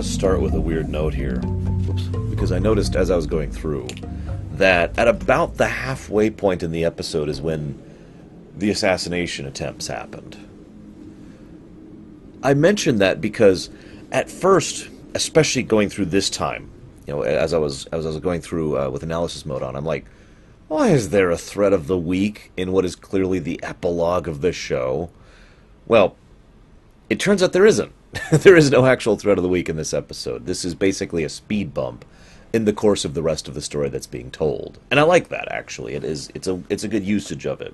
Start with a weird note here. Whoops. Because I noticed as I was going through that at about the halfway point in the episode is when the assassination attempts happened. I mentioned that because at first, especially going through this time, you know, as I was going through with analysis mode on, I'm like, why is there a threat of the week in what is clearly the epilogue of this show? Well, it turns out there isn't. There is no actual threat of the week in this episode. This is basically a speed bump in the course of the rest of the story that's being told. And I like that, actually. It's a good usage of it.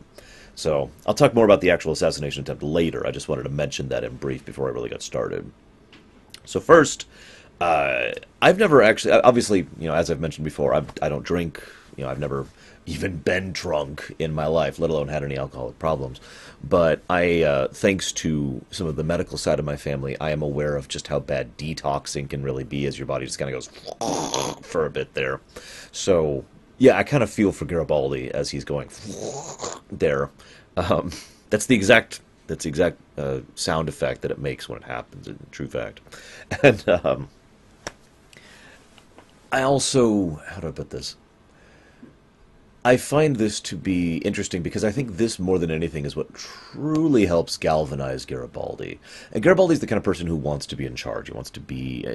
So, I'll talk more about the actual assassination attempt later. I just wanted to mention that in brief before I really got started. So first, I've never actually, obviously, you know, as I've mentioned before, I don't drink. You know, I've never even been drunk in my life, let alone had any alcoholic problems. But thanks to some of the medical side of my family, I am aware of just how bad detoxing can really be as your body just kind of goes for a bit there. So, yeah, I kind of feel for Garibaldi as he's going there. That's the exact sound effect that it makes when it happens, in true fact. And I also, how do I put this? I find this to be interesting because I think this, more than anything, is what truly helps galvanize Garibaldi. And Garibaldi's the kind of person who wants to be in charge. He wants to be...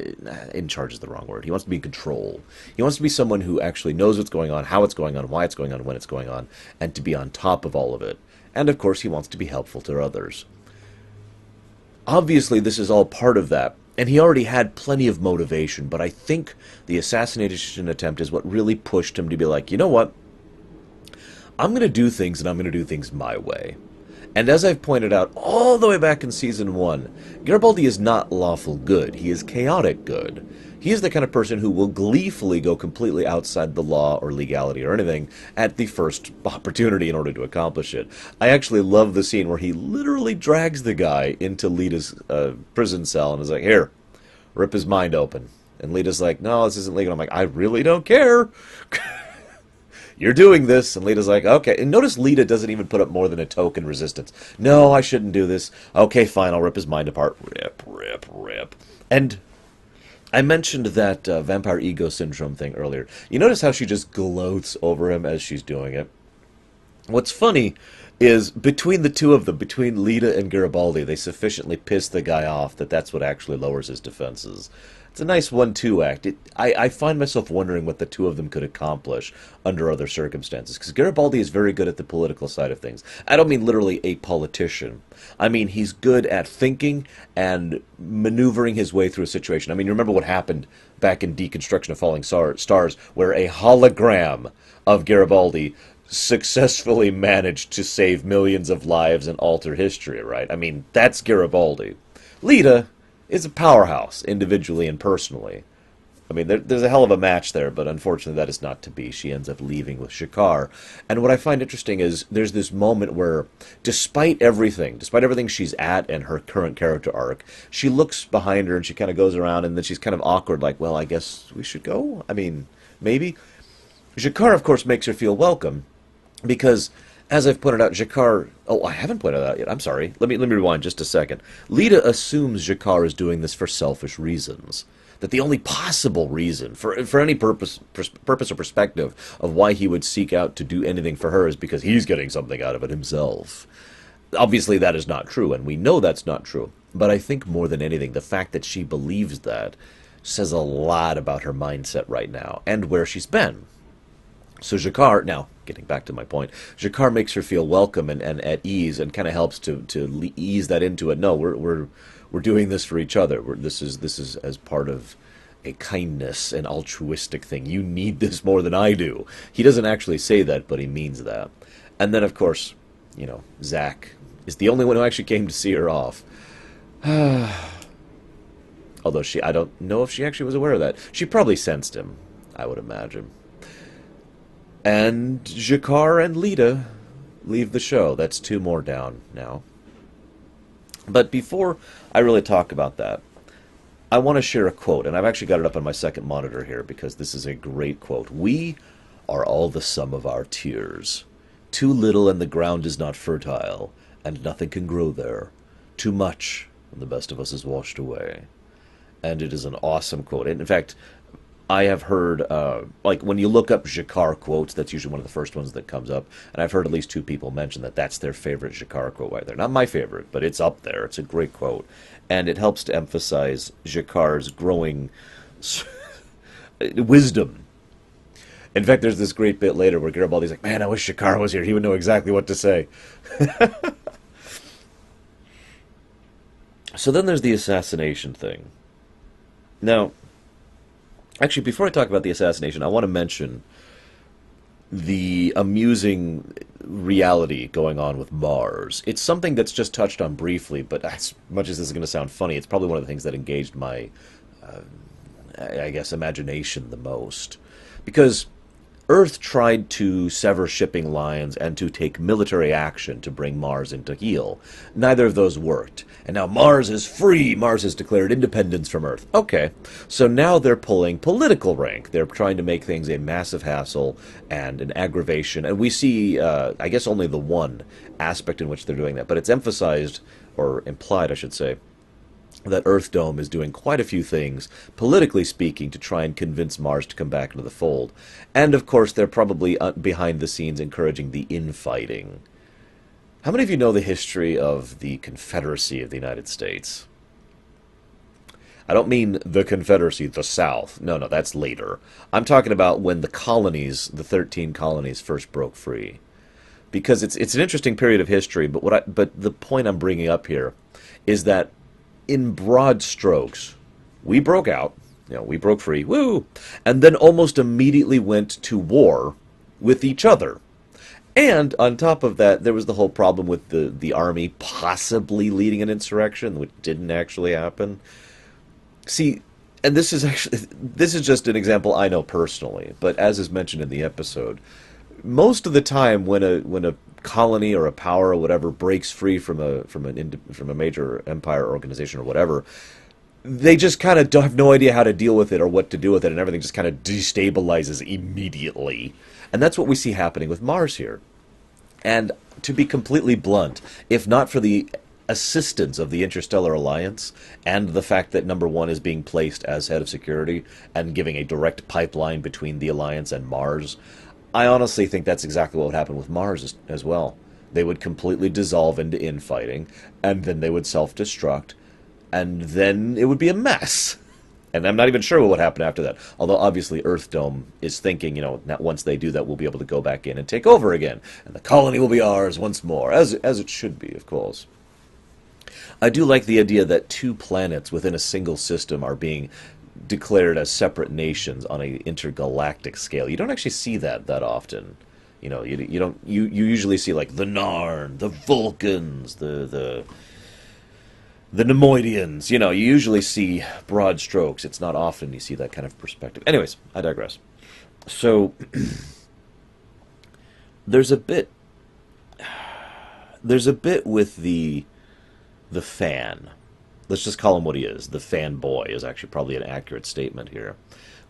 in charge is the wrong word. He wants to be in control. He wants to be someone who actually knows what's going on, how it's going on, why it's going on, when it's going on, and to be on top of all of it. And, of course, he wants to be helpful to others. Obviously, this is all part of that. And he already had plenty of motivation, but I think the assassination attempt is what really pushed him to be like, you know what? I'm going to do things, and I'm going to do things my way. And as I've pointed out all the way back in Season 1, Garibaldi is not lawful good. He is chaotic good. He is the kind of person who will gleefully go completely outside the law or legality or anything at the first opportunity in order to accomplish it. I actually love the scene where he literally drags the guy into Lita's prison cell and is like, here, rip his mind open. And Lita's like, no, this isn't legal. I'm like, I really don't care. You're doing this. And Lita's like, okay. And notice Lita doesn't even put up more than a token resistance. No, I shouldn't do this. Okay, fine, I'll rip his mind apart. Rip, rip, rip. And I mentioned that vampire ego syndrome thing earlier. You notice how she just gloats over him as she's doing it? What's funny is between the two of them, between Lita and Garibaldi, they sufficiently piss the guy off that that's what actually lowers his defenses. It's a nice 1-2 act. I find myself wondering what the two of them could accomplish under other circumstances, because Garibaldi is very good at the political side of things. I don't mean literally a politician. I mean he's good at thinking and maneuvering his way through a situation. I mean, you remember what happened back in Deconstruction of Falling Stars, where a hologram of Garibaldi successfully managed to save millions of lives and alter history, right? I mean, that's Garibaldi. Lita is a powerhouse, individually and personally. I mean, there's a hell of a match there, but unfortunately that is not to be. She ends up leaving with Shakar. And what I find interesting is there's this moment where, despite everything she's at and her current character arc, she looks behind her and she kind of goes around and then she's kind of awkward, like, well, I guess we should go? I mean, maybe? Shakar, of course, makes her feel welcome, because, as I've pointed out, Jakar... Oh, I haven't pointed that out yet. I'm sorry. Let me rewind just a second. Lita assumes Jakar is doing this for selfish reasons. That the only possible reason, for any purpose or perspective, of why he would seek out to do anything for her is because he's getting something out of it himself. Obviously, that is not true, and we know that's not true. But I think more than anything, the fact that she believes that says a lot about her mindset right now, and where she's been. So Jakar, now, getting back to my point, Jakar makes her feel welcome and at ease, and kind of helps to ease that into it. No, we're doing this for each other. This is as part of a kindness, an altruistic thing. You need this more than I do. He doesn't actually say that, but he means that. And then, of course, you know, Zach is the only one who actually came to see her off. Although I don't know if she actually was aware of that. She probably sensed him, I would imagine. And Jakar and Lita leave the show. That's two more down now. But before I really talk about that, I want to share a quote, and I've actually got it up on my second monitor here because this is a great quote. We are all the sum of our tears. Too little and the ground is not fertile, and nothing can grow there. Too much, and the best of us is washed away. And it is an awesome quote. And in fact, I have heard, like when you look up Jacquard quotes, that's usually one of the first ones that comes up. And I've heard at least two people mention that that's their favorite Jacquard quote right there. Not my favorite, but it's up there. It's a great quote. And it helps to emphasize Jacquard's growing wisdom. In fact, there's this great bit later where Garibaldi's like, man, I wish Jacquard was here. He would know exactly what to say. So then there's the assassination thing. Now, actually, before I talk about the assassination, I want to mention the amusing reality going on with Mars. It's something that's just touched on briefly, but as much as this is going to sound funny, it's probably one of the things that engaged my, I guess, imagination the most. Because Earth tried to sever shipping lines and to take military action to bring Mars into heel. Neither of those worked. And now Mars is free. Mars has declared independence from Earth. Okay, so now they're pulling political rank. They're trying to make things a massive hassle and an aggravation. And we see, I guess, only the one aspect in which they're doing that. But it's emphasized, or implied, I should say, that Earth Dome is doing quite a few things, politically speaking, to try and convince Mars to come back into the fold. And, of course, they're probably behind the scenes encouraging the infighting. How many of you know the history of the Confederacy of the United States? I don't mean the Confederacy, the South. No, that's later. I'm talking about when the colonies, the 13 colonies, first broke free. Because it's an interesting period of history, but the point I'm bringing up here is that in broad strokes, we broke out, we broke free, woo, and then almost immediately went to war with each other. And on top of that, there was the whole problem with the army possibly leading an insurrection, which didn't actually happen. See, and this is just an example I know personally, but as is mentioned in the episode, most of the time when a colony or a power or whatever breaks free from a major empire organization or whatever, they just kind of have no idea how to deal with it or what to do with it, and everything just kind of destabilizes immediately. And that's what we see happening with Mars here. And to be completely blunt, if not for the assistance of the Interstellar Alliance and the fact that number one is being placed as head of security and giving a direct pipeline between the Alliance and Mars, I honestly think that's exactly what would happen with Mars as well. They would completely dissolve into infighting, and then they would self-destruct, and then it would be a mess. And I'm not even sure what would happen after that. Although, obviously, Earth Dome is thinking, that once they do that, we'll be able to go back in and take over again. And the colony will be ours once more, as it should be, of course. I do like the idea that two planets within a single system are being declared as separate nations on an intergalactic scale. You don't actually see that often. You usually see, like, the Narn, the Vulcans, the Nemoidians. You usually see broad strokes. It's not often you see that kind of perspective. Anyways, I digress. So, there's a bit with the fan. Let's just call him what he is. The fanboy is actually probably an accurate statement here,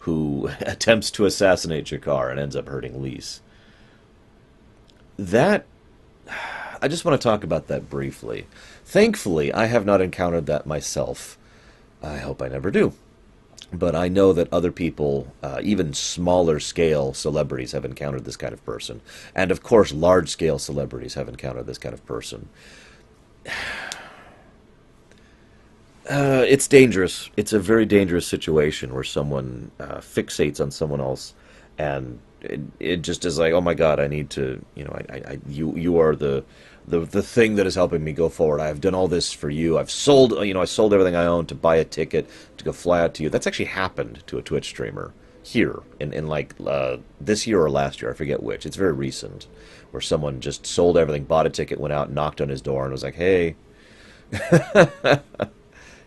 who attempts to assassinate Jacquard and ends up hurting Lise. I just want to talk about that briefly. Thankfully, I have not encountered that myself. I hope I never do. But I know that other people, even smaller scale celebrities, have encountered this kind of person. And of course, large scale celebrities have encountered this kind of person. It's dangerous. It's a very dangerous situation where someone fixates on someone else, and it just is like, oh my God, I need to, you are the thing that is helping me go forward. I've done all this for you. I sold everything I own to buy a ticket to go fly out to you. That's actually happened to a Twitch streamer here in like this year or last year. I forget which. It's very recent, where someone just sold everything, bought a ticket, went out, knocked on his door, and was like, hey.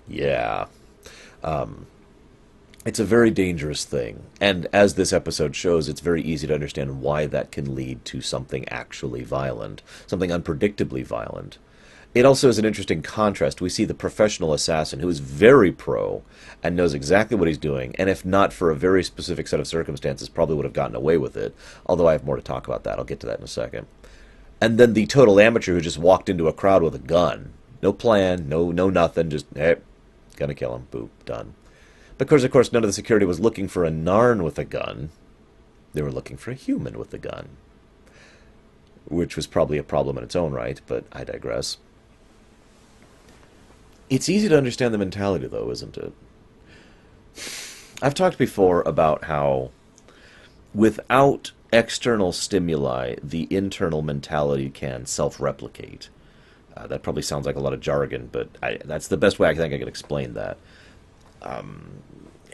Yeah. It's a very dangerous thing. And as this episode shows, it's very easy to understand why that can lead to something actually violent, something unpredictably violent. It also is an interesting contrast. We see the professional assassin who is very pro and knows exactly what he's doing, and if not for a very specific set of circumstances, probably would have gotten away with it. Although I have more to talk about that. I'll get to that in a second. And then the total amateur who just walked into a crowd with a gun. No plan, no nothing, just, hey, gonna kill him, boop, done. Because, of course, none of the security was looking for a Narn with a gun. They were looking for a human with a gun. Which was probably a problem in its own right, but I digress. It's easy to understand the mentality, though, isn't it? I've talked before about how, without external stimuli, the internal mentality can self-replicate. That probably sounds like a lot of jargon, but that's the best way I think I can explain that.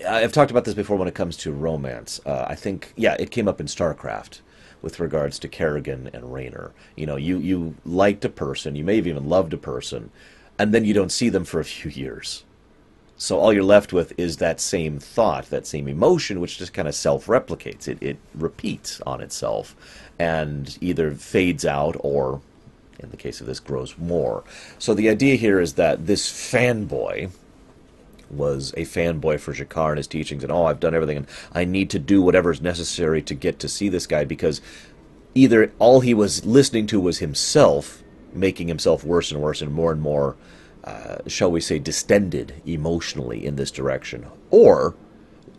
I've talked about this before when it comes to romance. I think, yeah, it came up in StarCraft with regards to Kerrigan and Rayner. You know, you liked a person, you may have even loved a person, and then you don't see them for a few years. So all you're left with is that same thought, that same emotion, which just kind of self-replicates. It repeats on itself and either fades out or, in the case of this, grows more. So the idea here is that this fanboy was a fanboy for G'Kar and his teachings, and I've done everything, and I need to do whatever is necessary to get to see this guy, because either all he was listening to was himself, making himself worse and more, shall we say, distended emotionally in this direction, or,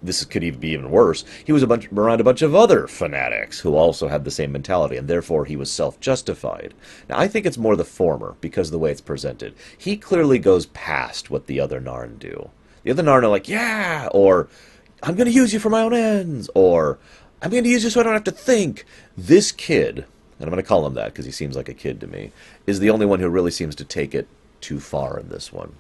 this could even be even worse, he was around a bunch of other fanatics who also had the same mentality, and therefore he was self-justified. Now, I think it's more the former, because of the way it's presented. He clearly goes past what the other Narn do. The other Narn are like, yeah, or, I'm going to use you for my own ends, or, I'm going to use you so I don't have to think. This kid, and I'm going to call him that because he seems like a kid to me, is the only one who really seems to take it too far in this one.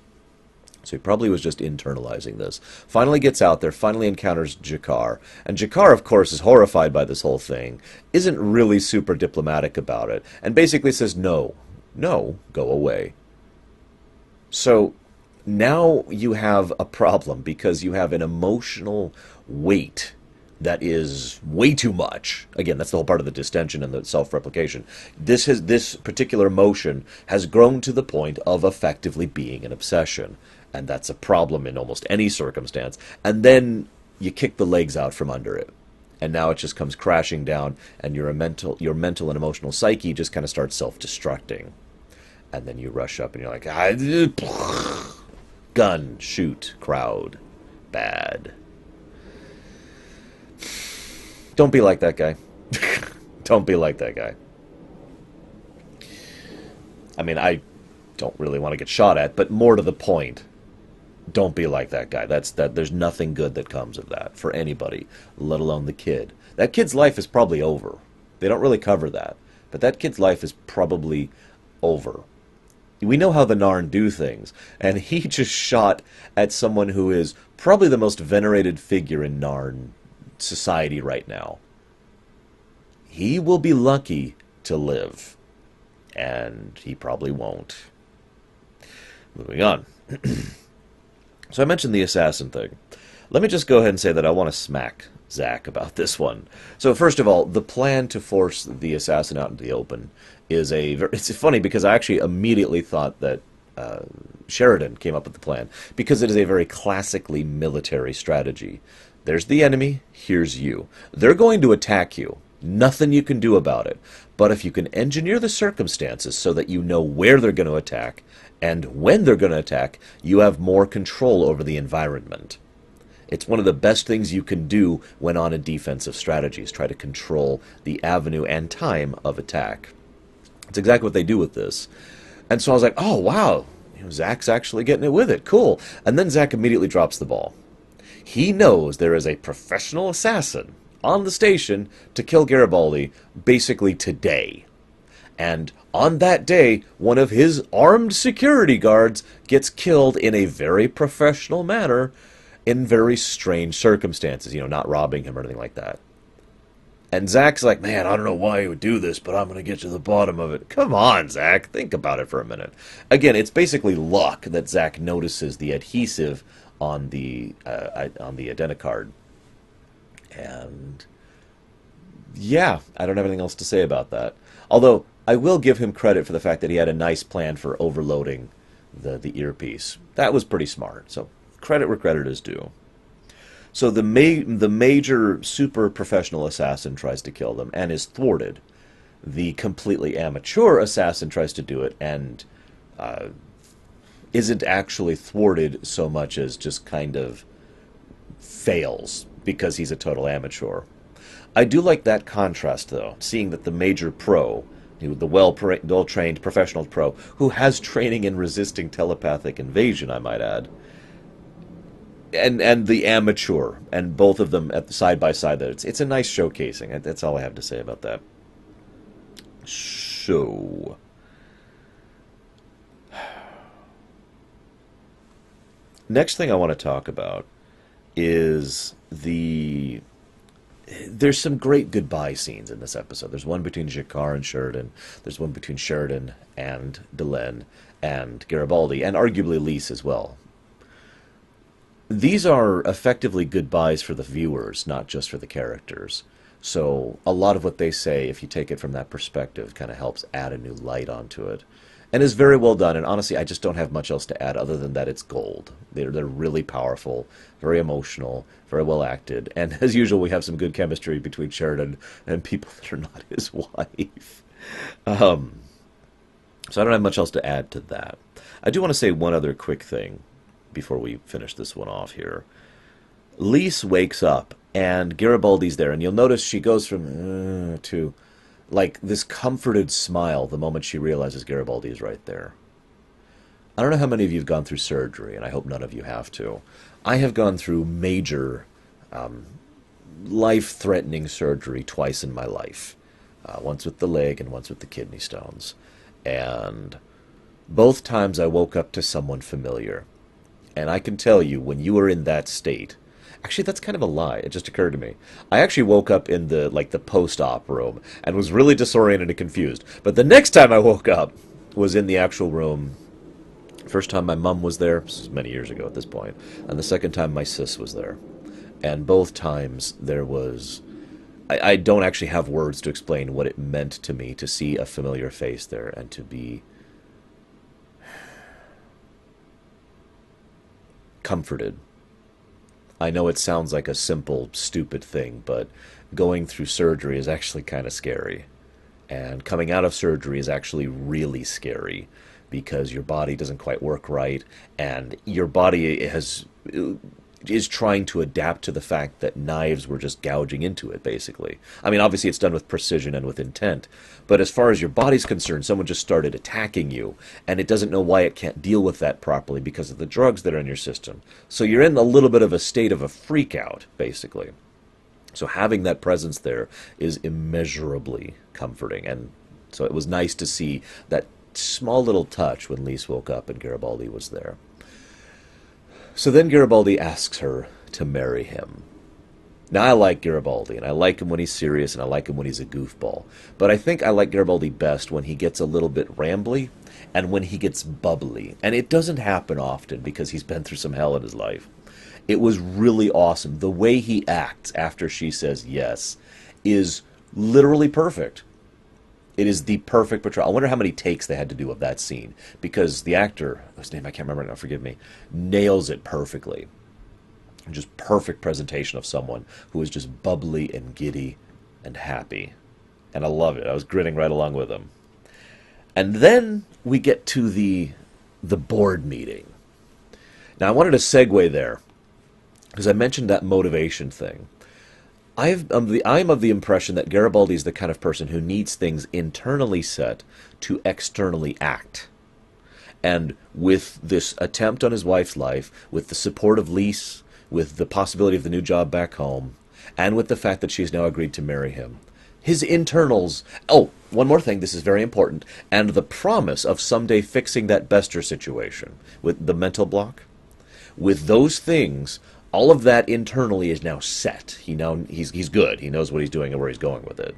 So he probably was just internalizing this. Finally gets out there, finally encounters G'Kar. And G'Kar, of course, is horrified by this whole thing, isn't really super diplomatic about it, and basically says, no, go away. So now you have a problem, because you have an emotional weight that is way too much. Again, that's the whole part of the distension and the self-replication. This particular emotion has grown to the point of effectively being an obsession. And that's a problem in almost any circumstance. And then you kick the legs out from under it. And now it just comes crashing down, and your mental and emotional psyche just kind of starts self-destructing. And then you rush up and you're like, gun, shoot, crowd, bad. Don't be like that guy. Don't be like that guy. I mean, I don't really want to get shot at, but more to the point, don't be like that guy. There's nothing good that comes of that for anybody, let alone the kid. That kid's life is probably over. They don't really cover that, but that kid's life is probably over. We know how the Narn do things, and he just shot at someone who is probably the most venerated figure in Narn society right now. He will be lucky to live, and he probably won't. Moving on. So I mentioned the assassin thing. Let me just go ahead and say that I want to smack Zach about this one. So first of all, the plan to force the assassin out into the open is it's funny because I actually immediately thought that Sheridan came up with the plan, because it is a very classically military strategy. There's the enemy, here's you. They're going to attack you. Nothing you can do about it. But if you can engineer the circumstances so that you know where they're going to attack and when they're going to attack, you have more control over the environment. It's one of the best things you can do when on a defensive strategy, is try to control the avenue and time of attack. It's exactly what they do with this. And so I was like, oh, wow, Zach's actually getting it with it. Cool. And then Zach immediately drops the ball. He knows there is a professional assassin on the station to kill Garibaldi basically today. And on that day, one of his armed security guards gets killed in a very professional manner in very strange circumstances, not robbing him or anything like that. And Zach's like, man, I don't know why he would do this, but I'm going to get to the bottom of it. Come on, Zach, think about it for a minute. Again, it's basically luck that Zach notices the adhesive on the Adenocard. And yeah, I don't have anything else to say about that. Although I will give him credit for the fact that he had a nice plan for overloading the earpiece. That was pretty smart. So credit where credit is due. So the major super professional assassin tries to kill them and is thwarted. The completely amateur assassin tries to do it and isn't actually thwarted so much as just kind of fails because he's a total amateur. I do like that contrast, though, seeing that the major pro, the well-trained professional pro, who has training in resisting telepathic invasion, I might add, and the amateur, and both of them at the side by side. That it's a nice showcasing. That's all I have to say about that. So, next thing I want to talk about is there's some great goodbye scenes in this episode. There's one between Jacquard and Sheridan. There's one between Sheridan and Delenn and Garibaldi, and arguably Lise as well. These are effectively goodbyes for the viewers, not just for the characters. So a lot of what they say, if you take it from that perspective, kind of helps add a new light onto it. And is very well done, and honestly, I just don't have much else to add other than that it's gold. They're really powerful, very emotional, very well acted, and as usual, we have some good chemistry between Sheridan and people that are not his wife. So I don't have much else to add to that. I do want to say one other quick thing before we finish this one off here. Lise wakes up, and Garibaldi's there, and you'll notice she goes from to like this comforted smile the moment she realizes Garibaldi is right there. I don't know how many of you have gone through surgery, and I hope none of you have to. I have gone through major life-threatening surgery twice in my life. Once with the leg and once with the kidney stones. And both times I woke up to someone familiar. And I can tell you, when you are in that state, actually, that's kind of a lie. It just occurred to me. I actually woke up in the post-op room and was really disoriented and confused. But the next time I woke up was in the actual room. First time my mom was there, this was many years ago at this point, and the second time my sis was there. And both times there was... I don't actually have words to explain what it meant to me to see a familiar face there and to be comforted. I know it sounds like a simple, stupid thing, but going through surgery is actually kind of scary. And coming out of surgery is actually really scary because your body doesn't quite work right, and your body is trying to adapt to the fact that knives were just gouging into it, basically. I mean, obviously it's done with precision and with intent, but as far as your body's concerned, someone just started attacking you, and it doesn't know why it can't deal with that properly because of the drugs that are in your system. So you're in a little bit of a state of a freak out, basically. So having that presence there is immeasurably comforting, and so it was nice to see that small little touch when Lise woke up and Garibaldi was there. So then Garibaldi asks her to marry him. Now, I like Garibaldi, and I like him when he's serious, and I like him when he's a goofball. But I think I like Garibaldi best when he gets a little bit rambly and when he gets bubbly. And it doesn't happen often because he's been through some hell in his life. It was really awesome. The way he acts after she says yes is literally perfect. It is the perfect portrayal. I wonder how many takes they had to do of that scene, because the actor, whose name I can't remember now, forgive me, nails it perfectly. Just perfect presentation of someone who is just bubbly and giddy and happy. And I love it. I was grinning right along with him. And then we get to the board meeting. Now, I wanted to segue there, because I mentioned that motivation thing. I'm of the impression that Garibaldi is the kind of person who needs things internally set to externally act. And with this attempt on his wife's life, with the support of Lise, with the possibility of the new job back home, and with the fact that she's now agreed to marry him, his internals... Oh, one more thing, this is very important, and the promise of someday fixing that Bester situation with the mental block. With those things... all of that internally is now set. He's good. He knows what he's doing and where he's going with it.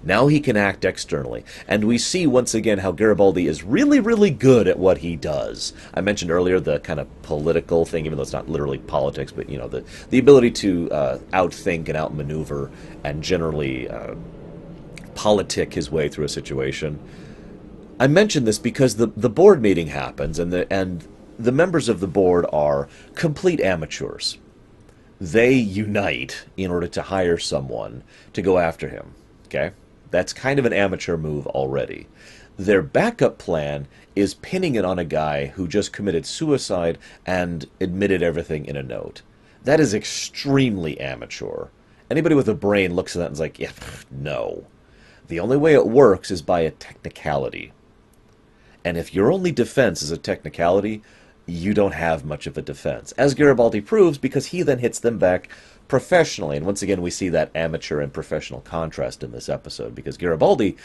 Now he can act externally. And we see once again how Garibaldi is really, really good at what he does. I mentioned earlier the kind of political thing, even though it's not literally politics, but, you know, the ability to outthink and outmaneuver and generally politic his way through a situation. I mention this because the board meeting happens, and the members of the board are complete amateurs. They unite in order to hire someone to go after him. Okay? That's kind of an amateur move already. Their backup plan is pinning it on a guy who just committed suicide and admitted everything in a note. That is extremely amateur. Anybody with a brain looks at that and is like, yeah, no. The only way it works is by a technicality. And if your only defense is a technicality, you don't have much of a defense. As Garibaldi proves, because he then hits them back professionally. And once again, we see that amateur and professional contrast in this episode, because Garibaldi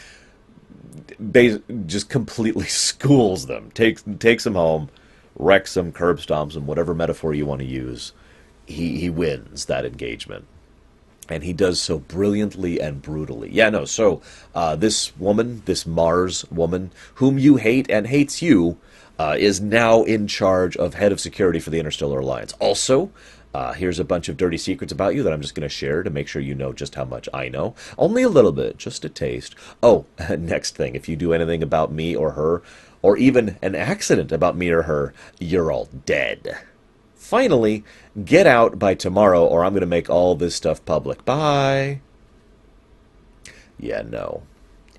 just completely schools them, takes them home, wrecks them, curb stomps them, whatever metaphor you want to use. He wins that engagement. And he does so brilliantly and brutally. Yeah, no, so this woman, this Mars woman, whom you hate and hates you, is now in charge of head of security for the Interstellar Alliance. Also, here's a bunch of dirty secrets about you that I'm just going to share to make sure you know just how much I know. Only a little bit, just a taste. Oh, next thing, if you do anything about me or her, or even an accident about me or her, you're all dead. Finally, get out by tomorrow or I'm going to make all this stuff public. Bye. Yeah, no.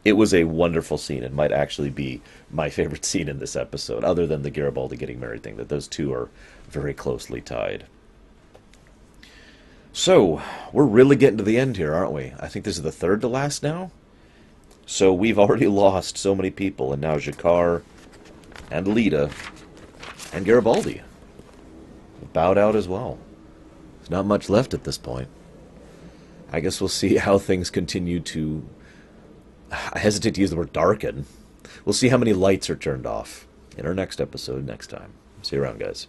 It was a wonderful scene. It might actually be my favorite scene in this episode, other than the Garibaldi getting married thing, that those two are very closely tied. So, we're really getting to the end here, aren't we? I think this is the third to last now. So we've already lost so many people, and now Jakar and Lita and Garibaldi bowed out as well. There's not much left at this point. I guess we'll see how things continue to... I hesitate to use the word darken. We'll see how many lights are turned off in our next episode next time. See you around, guys.